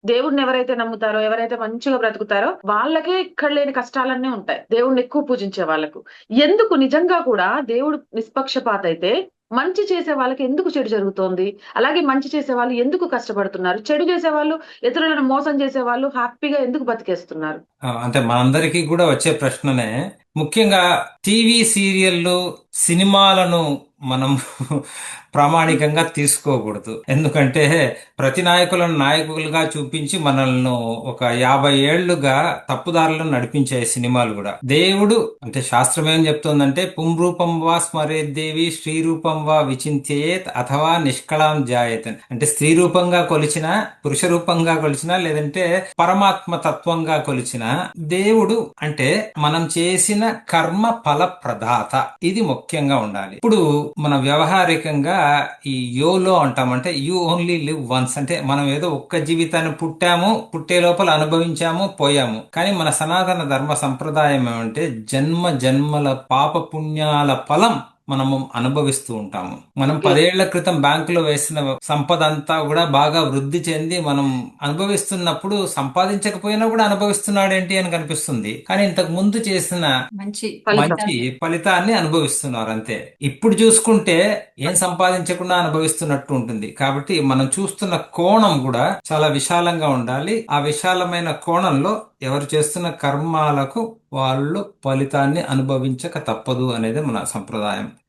దేవుడిని ఎవరైతే నమ్ముతారో, ఎవరైతే మంచిగా బ్రతుకుతారో వాళ్ళకే ఇక్కడ లేని కష్టాలన్నీ ఉంటాయి. దేవుడిని ఎక్కువ పూజించే వాళ్ళకు. ఎందుకు నిజంగా కూడా దేవుడు నిష్పక్షపాత అయితే మంచి చేసే వాళ్ళకి ఎందుకు చెడు జరుగుతోంది? అలాగే మంచి చేసేవాళ్ళు ఎందుకు కష్టపడుతున్నారు? చెడు చేసేవాళ్ళు, ఇతరులను మోసం చేసేవాళ్ళు హ్యాపీగా ఎందుకు బతికేస్తున్నారు? అంటే మనందరికీ కూడా వచ్చే ప్రశ్ననే. ముఖ్యంగా టీవీ సీరియళ్ళు, సినిమాలను మనం ప్రామాణికంగా తీసుకోకూడదు. ఎందుకంటే ప్రతి నాయకులను నాయకులుగా చూపించి మనల్ని ఒక 50 ఏళ్లుగా తప్పుదారులను నడిపించే సినిమాలు కూడా. దేవుడు అంటే శాస్త్రం ఏం చెప్తోందంటే పుంరూపం వా స్మరేద్దేవి స్త్రీ రూపం వా విచింత్యేత్ అథవా నిష్కళాం జాయేత్. అంటే స్త్రీ రూపంగా కొలిచిన, పురుష రూపంగా కొలిచిన, లేదంటే పరమాత్మ తత్వంగా కొలిచిన దేవుడు అంటే మనం చేసిన కర్మ ఫల ప్రదాత. ఇది ముఖ్యంగా ఉండాలి. ఇప్పుడు మన వ్యవహారికంగా ఈ యోలో అంటామంటే యూ ఓన్లీ లివ్ వన్స్, అంటే మనం ఏదో ఒక్క జీవితాన్ని పుట్టాము, పుట్టే లోపల అనుభవించాము, పోయాము. కానీ మన సనాతన ధర్మ సంప్రదాయం ఏమంటే జన్మ జన్మల పాప పుణ్యాల ఫలం మనము అనుభవిస్తూ ఉంటాము. మనం ఓకే. 10 ఏళ్ల క్రితం బ్యాంకులో వేసిన సంపద అంతా కూడా బాగా వృద్ధి చెంది మనం అనుభవిస్తున్నప్పుడు సంపాదించకపోయినా కూడా అనుభవిస్తున్నాడేంటి అని కనిపిస్తుంది. కానీ ఇంతకు ముందు చేసిన మంచి ఫలితం. మంచి ఫలితాన్ని అనుభవిస్తున్నారు అంతే. ఇప్పుడు చూసుకుంటే ఏం సంపాదించకుండా అనుభవిస్తున్నట్టు ఉంటుంది. కాబట్టి మనం చూస్తున్న కోణం కూడా చాలా విశాలంగా ఉండాలి. ఆ విశాలమైన కోణంలో ఎవరు చేస్తున్న కర్మాలకు వాళ్ళు ఫలితాన్ని అనుభవించక తప్పదు అనేది మన సంప్రదాయం.